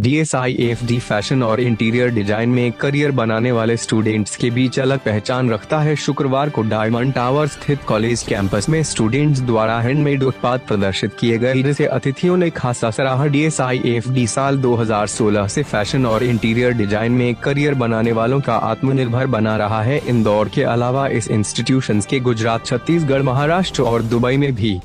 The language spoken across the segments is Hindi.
DSIFD फैशन और इंटीरियर डिजाइन में करियर बनाने वाले स्टूडेंट्स के बीच अलग पहचान रखता है। शुक्रवार को डायमंड टावर स्थित कॉलेज कैंपस में स्टूडेंट्स द्वारा हैंडमेड उत्पाद प्रदर्शित किए गए, जिसे अतिथियों ने खासा सराहा। DSIFD साल 2016 से फैशन और इंटीरियर डिजाइन में करियर बनाने वालों का आत्मनिर्भर बना रहा है। इंदौर के अलावा इस इंस्टीट्यूशंस के गुजरात, छत्तीसगढ़, महाराष्ट्र और दुबई में भी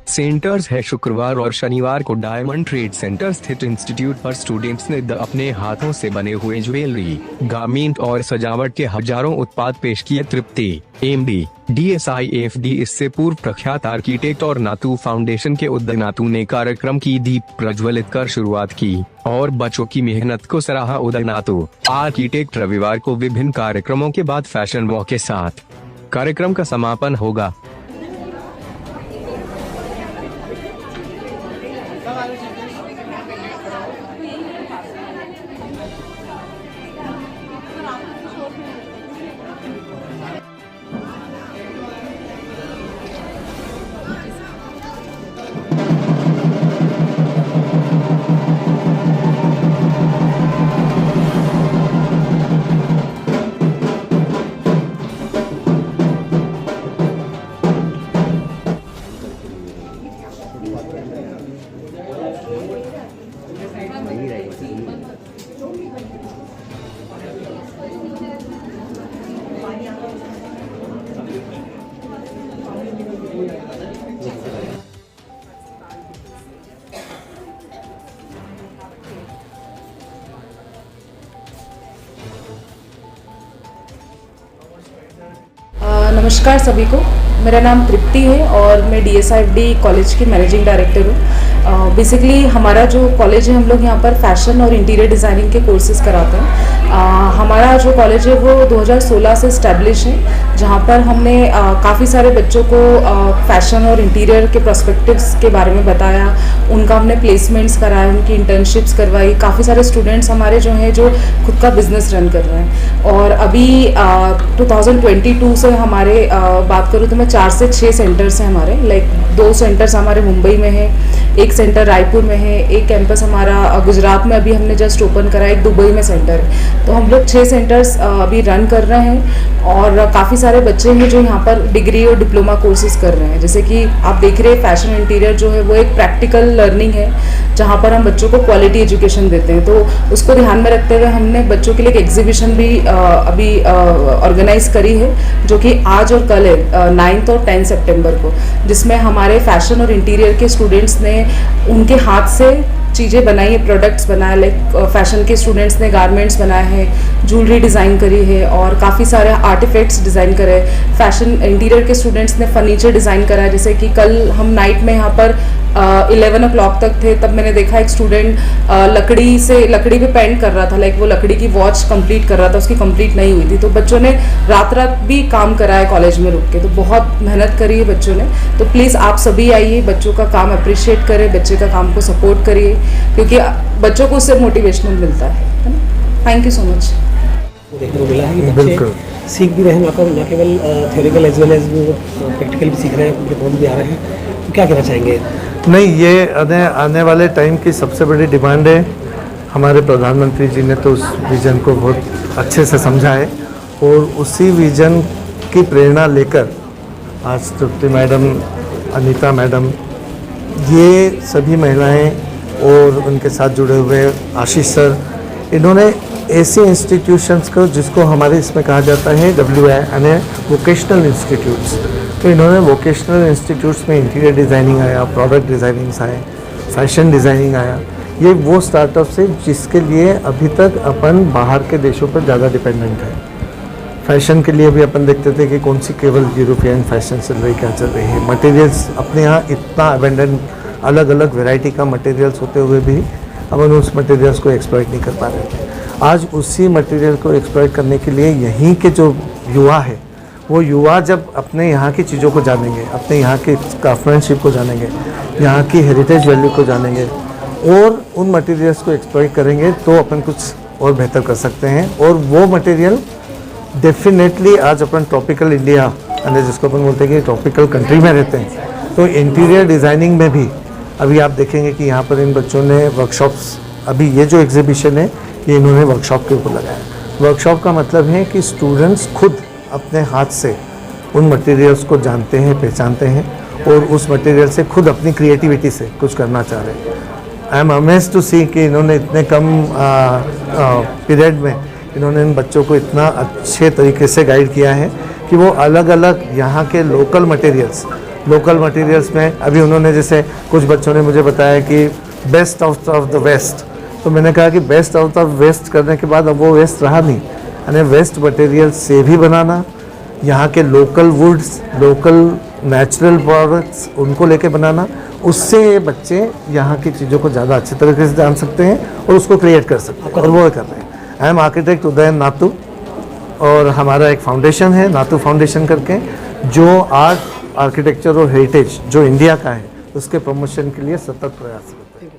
सेंटर्स है। शुक्रवार और शनिवार को डायमंड ट्रेड सेंटर स्थित इंस्टीट्यूट पर स्टूडेंट्स ने अपने हाथों से बने हुए ज्वेलरी, गारमेंट और सजावट के हजारों उत्पाद पेश किए। तृप्ति MD DSIFD इससे पूर्व प्रख्यात आर्किटेक्ट और नातू फाउंडेशन के उदय नातू ने कार्यक्रम की दीप प्रज्वलित कर शुरुआत की और बच्चों की मेहनत को सराहा। उदय नातू आर्किटेक्ट रविवार को विभिन्न कार्यक्रमों के बाद फैशन वॉक के साथ कार्यक्रम का समापन होगा। नमस्कार सभी को, मेरा नाम तृप्ति है और मैं DSIFD कॉलेज की मैनेजिंग डायरेक्टर हूँ। बेसिकली हमारा जो कॉलेज है, हम लोग यहाँ पर फैशन और इंटीरियर डिज़ाइनिंग के कोर्सेज कराते हैं। हमारा जो कॉलेज है वो 2016 से इस्टेब्लिश है, जहाँ पर हमने काफ़ी सारे बच्चों को फैशन और इंटीरियर के पर्सपेक्टिव्स के बारे में बताया, उनका हमने प्लेसमेंट्स कराए, उनकी इंटर्नशिप्स करवाई। काफ़ी सारे स्टूडेंट्स हमारे जो हैं जो खुद का बिजनेस रन कर रहे हैं। और अभी 2022 से हमारे बात करूँ तो मैं 4 से 6 सेंटर्स हैं हमारे, लाइक 2 सेंटर्स हमारे मुंबई में है, एक सेंटर रायपुर में है, एक कैंपस हमारा गुजरात में अभी हमने जस्ट ओपन करा, एक दुबई में सेंटर है। तो हम लोग 6 सेंटर्स अभी रन कर रहे हैं और काफ़ी सारे बच्चे हैं जो यहाँ पर डिग्री और डिप्लोमा कोर्सेज कर रहे हैं। जैसे कि आप देख रहे हैं, फैशन इंटीरियर जो है वो एक प्रैक्टिकल लर्निंग है, जहाँ पर हम बच्चों को क्वालिटी एजुकेशन देते हैं। तो उसको ध्यान में रखते हुए हमने बच्चों के लिए एक एग्जीबिशन भी अभी ऑर्गेनाइज करी है, जो कि आज और कल है, 9 और 10 सितंबर को, जिसमें हमारे फैशन और इंटीरियर के स्टूडेंट्स ने उनके हाथ से चीज़ें बनाई है, प्रोडक्ट्स बनाए। लाइक फैशन के स्टूडेंट्स ने गारमेंट्स बनाए हैं, ज्वेलरी डिज़ाइन करी है और काफ़ी सारे आर्टिफैक्ट्स डिज़ाइन करे। फैशन इंटीरियर के स्टूडेंट्स ने फर्नीचर डिज़ाइन करा है। जैसे कि कल हम नाइट में यहाँ पर 11 o'clock तक थे, तब मैंने देखा एक स्टूडेंट लकड़ी पे पेंट कर रहा था, लाइक वो लकड़ी की वॉच कंप्लीट कर रहा था, उसकी कंप्लीट नहीं हुई थी। तो बच्चों ने रात भी काम करा है कॉलेज में रुक के, तो बहुत मेहनत करी है बच्चों ने। तो प्लीज़ आप सभी आइए, बच्चों का काम अप्रिशिएट करें, बच्चे का काम को सपोर्ट करिए, क्योंकि बच्चों को उससे मोटिवेशनल मिलता है ना। Thank you so much. देखने को मिला है कि बच्चे सीख भी रहे हैं, न केवल theoretical as well as practical भी सीख रहे हैं, उनके बोल भी आ रहे हैं। तो क्या कहना चाहेंगे? नहीं, ये आने वाले टाइम की सबसे बड़ी डिमांड है। हमारे प्रधानमंत्री जी ने तो उस विज़न को बहुत अच्छे से समझा है और उसी विज़न की प्रेरणा लेकर आज तृप्ति मैडम, अनीता मैडम, ये सभी महिलाएं और उनके साथ जुड़े हुए आशीष सर, इन्होंने ऐसे इंस्टीट्यूशंस को, जिसको हमारे इसमें कहा जाता है WI वोकेशनल इंस्टीट्यूट्स, तो इन्होंने वोकेशनल इंस्टीट्यूट्स में इंटीरियर डिज़ाइनिंग आया, प्रोडक्ट डिज़ाइनिंग्स आए, फैशन डिज़ाइनिंग आया। ये वो स्टार्टअप्स है जिसके लिए अभी तक अपन बाहर के देशों पर ज़्यादा डिपेंडेंट है। फैशन के लिए भी अपन देखते थे कि कौन सी केवल यूरोपियन फैशन चल रही, क्या चल रही है। मटेरियल्स अपने यहाँ इतना अबेंडेंट, अलग अलग वैरायटी का मटेरियल्स होते हुए भी अपन उस मटेरियल्स को एक्सप्लॉइट नहीं कर पा रहे थे। आज उसी मटेरियल को एक्सप्लॉइट करने के लिए यहीं के जो युवा है, वो युवा जब अपने यहाँ की चीज़ों को जानेंगे, अपने यहाँ के क्राफ्टमैनशिप को जानेंगे, यहाँ की हेरिटेज वैल्यू को जानेंगे और उन मटेरियल्स को एक्सप्लॉइट करेंगे, तो अपन कुछ और बेहतर कर सकते हैं। और वो मटेरियल डेफिनेटली आज अपन ट्रॉपिकल इंडिया, यानी जिसको अपन बोलते हैं कि ट्रॉपिकल कंट्री में रहते हैं, तो इंटीरियर डिज़ाइनिंग में भी अभी आप देखेंगे कि यहाँ पर इन बच्चों ने वर्कशॉप्स अभी ये जो एग्जीबिशन है ये इन्होंने वर्कशॉप के ऊपर लगाया। वर्कशॉप का मतलब है कि स्टूडेंट्स खुद अपने हाथ से उन मटेरियल्स को जानते हैं, पहचानते हैं और उस मटेरियल से खुद अपनी क्रिएटिविटी से कुछ करना चाह रहे हैं। आई एम अमेज्ड टू सी कि इन्होंने इतने कम पीरियड में इन्होंने इन बच्चों को इतना अच्छे तरीके से गाइड किया है कि वो अलग अलग यहाँ के लोकल मटेरियल्स में अभी उन्होंने जैसे कुछ बच्चों ने मुझे बताया कि best out of the waste, तो मैंने कहा कि बेस्ट आउट ऑफ वेस्ट करने के बाद अब वो वेस्ट रहा नहीं, यानी वेस्ट मटेरियल से भी बनाना, यहाँ के local woods, local natural products उनको लेके बनाना, उससे ये बच्चे यहाँ की चीज़ों को ज़्यादा अच्छे तरीके से जान सकते हैं और उसको क्रिएट कर सकते हैं, और वो कर रहे हैं। आई एम आर्किटेक्ट उदयन नातू और हमारा एक फाउंडेशन है नातू फाउंडेशन करके, जो आर्ट, आर्किटेक्चर और हेरिटेज जो इंडिया का है उसके प्रमोशन के लिए सतत प्रयास करते हैं।